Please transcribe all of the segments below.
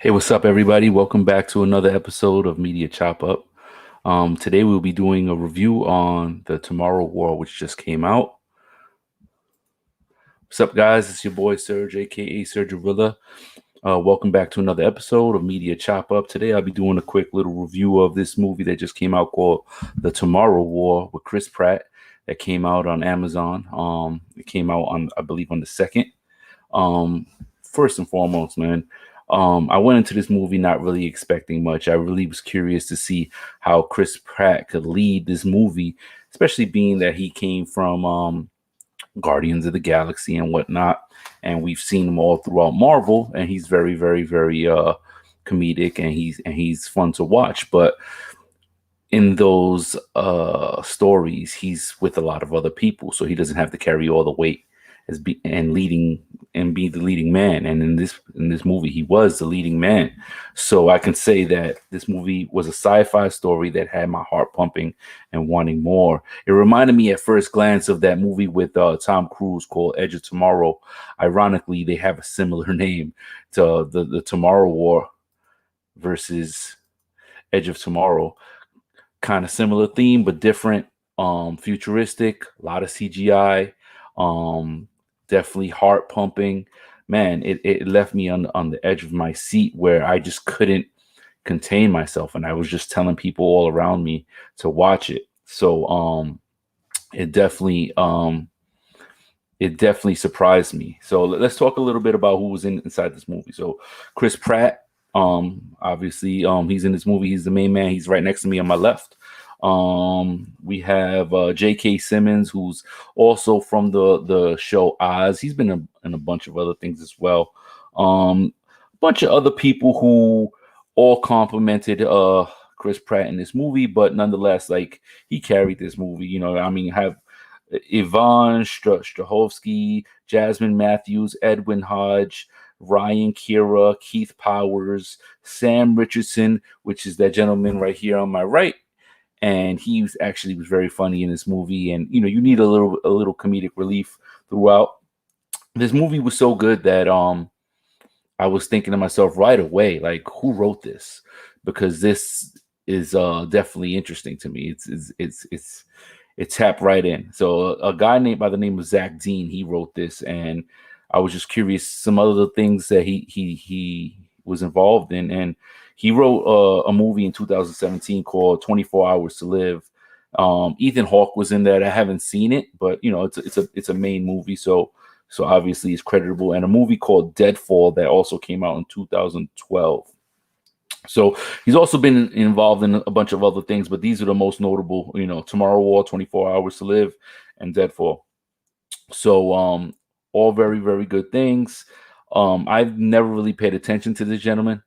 Hey, what's up, everybody? Welcome back to another episode of Media Chop Up. Today we'll be doing a review on the Tomorrow War, which just came out. What's up, guys? It's your boy Serge, aka Sergerilla. Welcome back to another episode of Media Chop Up. Today I'll be doing a quick little review of this movie that just came out called The Tomorrow War with Chris Pratt. That came out on Amazon. It came out on, I believe, on the 2nd. First and foremost, man. I went into this movie not really expecting much. I really was curious to see how Chris Pratt could lead this movie, especially being that he came from Guardians of the Galaxy and whatnot, and we've seen him all throughout Marvel, and he's very, very, very comedic, and he's fun to watch. But in those stories, he's with a lot of other people, so he doesn't have to carry all the weight as be the leading man. And in this movie, he was the leading man. So I can say that this movie was a sci-fi story that had my heart pumping and wanting more. It reminded me at first glance of that movie with Tom Cruise called Edge of Tomorrow. Ironically, they have a similar name to the Tomorrow War versus Edge of Tomorrow. Kind of similar theme, but different. Futuristic, a lot of CGI. Definitely heart pumping. Man, it left me on the edge of my seat where I just couldn't contain myself, and I was just telling people all around me to watch it. So it definitely surprised me. So let's talk a little bit about who was inside this movie. So Chris Pratt, obviously, he's in this movie. He's the main man. He's right next to me on my left. We have J.K. Simmons, who's also from the show Oz. He's been in a bunch of other things as well. A bunch of other people who all complimented Chris Pratt in this movie, but nonetheless, like, he carried this movie. You know, I mean, have Yvonne Strahovski, Jasmine Matthews, Edwin Hodge, Ryan Kira, Keith Powers, Sam Richardson, which is that gentleman right here on my right. And he was very funny in this movie. And, you know, you need a little comedic relief throughout. This movie was so good that I was thinking to myself right away, like, who wrote this? Because this is definitely interesting to me. It tapped right in. So a guy named by the name of Zach Dean, he wrote this, and I was just curious some other things that he was involved in. And he wrote a movie in 2017 called 24 Hours to Live. Ethan Hawke was in that. I haven't seen it, but, you know, it's a main movie, so obviously it's creditable. And a movie called Deadfall that also came out in 2012. So he's also been involved in a bunch of other things, but these are the most notable, you know, Tomorrow War, 24 Hours to Live, and Deadfall. So all very, very good things. I've never really paid attention to this gentleman,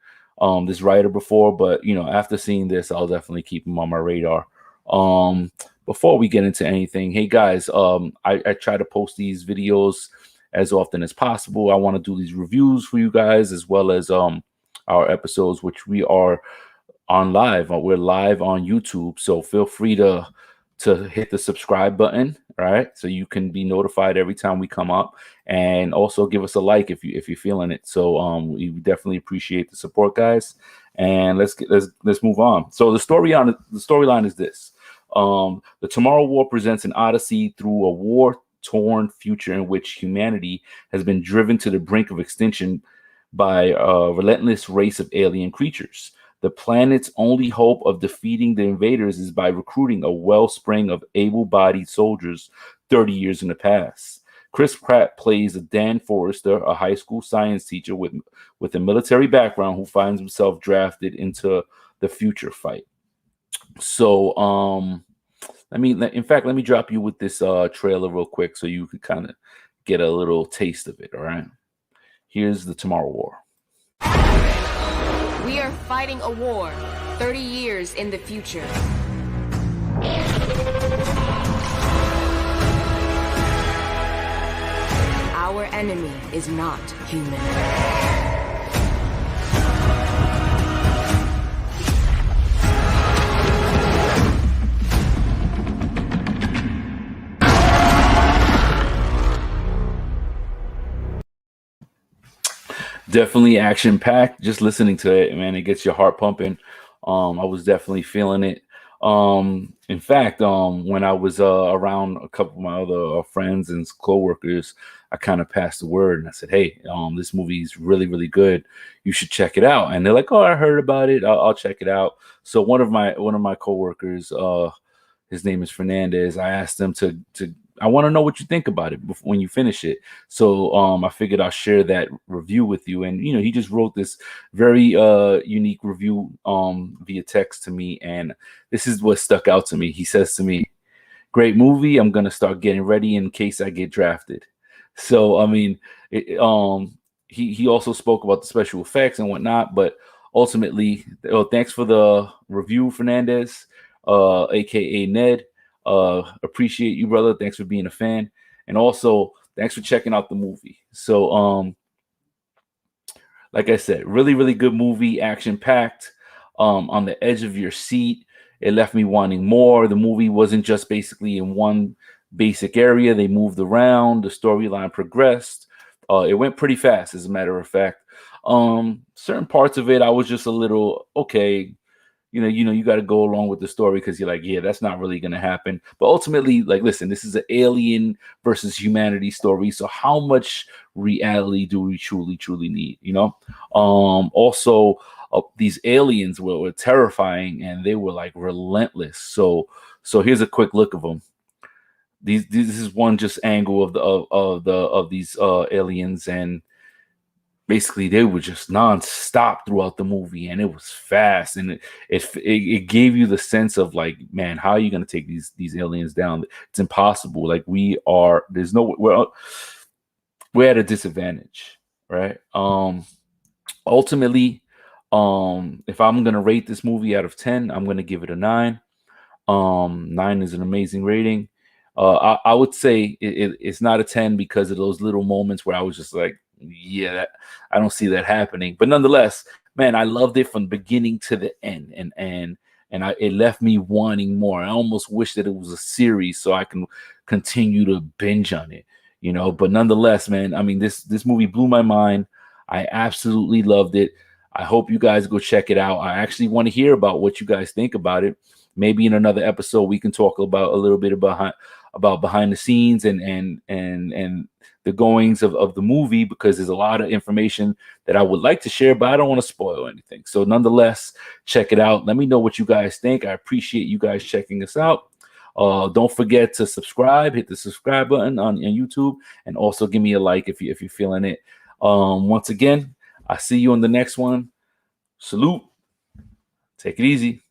this writer, before, but, you know, after seeing this, I'll definitely keep him on my radar. Before we get into anything, hey guys, I try to post these videos as often as possible. I want to do these reviews for you guys, as well as our episodes, which we are on live. We're live on YouTube, so feel free to hit the subscribe button, right? So you can be notified every time we come up, and also give us a like if you're feeling it. So we definitely appreciate the support, guys. And let's move on. So the storyline is this: the Tomorrow War presents an odyssey through a war-torn future in which humanity has been driven to the brink of extinction by a relentless race of alien creatures. The planet's only hope of defeating the invaders is by recruiting a wellspring of able-bodied soldiers 30 years in the past. Chris Pratt plays Dan Forrester, a high school science teacher with a military background who finds himself drafted into the future fight. So, let me drop you with this trailer real quick so you can kind of get a little taste of it, all right? Here's the Tomorrow War. We are fighting a war 30 years in the future. Our enemy is not human. Definitely action packed. Just listening to it, man, it gets your heart pumping. I was definitely feeling it. In fact, when I was around a couple of my other friends and coworkers, I kind of passed the word and I said, "Hey, this movie is really, really good. You should check it out." And they're like, "Oh, I heard about it. I'll check it out." So one of my coworkers, his name is Fernandez. I asked him to I want to know what you think about it when you finish it. So I figured I'll share that review with you. And he just wrote this very unique review via text to me, and this is what stuck out to me. He says to me, "Great movie. I'm gonna start getting ready in case I get drafted." So I mean, he also spoke about the special effects and whatnot, but ultimately, thanks for the review, Fernandez, aka Ned. Appreciate you, brother. Thanks for being a fan, and also thanks for checking out the movie. So like I said, really, really good movie, action packed, on the edge of your seat. It left me wanting more. The movie wasn't just basically in one basic area. They moved around. The storyline progressed. It went pretty fast, as a matter of fact. Certain parts of it, I was just a little okay. You got to go along with the story because you're like, yeah, that's not really going to happen. But ultimately, like, listen, this is an alien versus humanity story. So how much reality do we truly, truly need? Also, these aliens were terrifying and they were like relentless. So here's a quick look of them. This is one just angle of these aliens, and basically they were just nonstop throughout the movie, and it was fast, and it gave you the sense of like, man, how are you going to take these aliens down? It's impossible. Like we're at a disadvantage, right? Ultimately, if I'm going to rate this movie out of 10, I'm going to give it a 9. 9 is an amazing rating. I would say it's not a 10 because of those little moments where I was just like, yeah, I don't see that happening. But nonetheless, man, I loved it from the beginning to the end, and it left me wanting more. I almost wish that it was a series so I can continue to binge on it, But nonetheless, man, I mean, this movie blew my mind. I absolutely loved it. I hope you guys go check it out. I actually want to hear about what you guys think about it. Maybe in another episode we can talk about a little bit about behind the scenes and the goings of the movie, because there's a lot of information that I would like to share, but I don't want to spoil anything. So nonetheless, check it out. Let me know what you guys think. I appreciate you guys checking us out. Don't forget to subscribe. Hit the subscribe button on YouTube, and also give me a like if you're feeling it. Once again, I see you on the next one. Salute. Take it easy.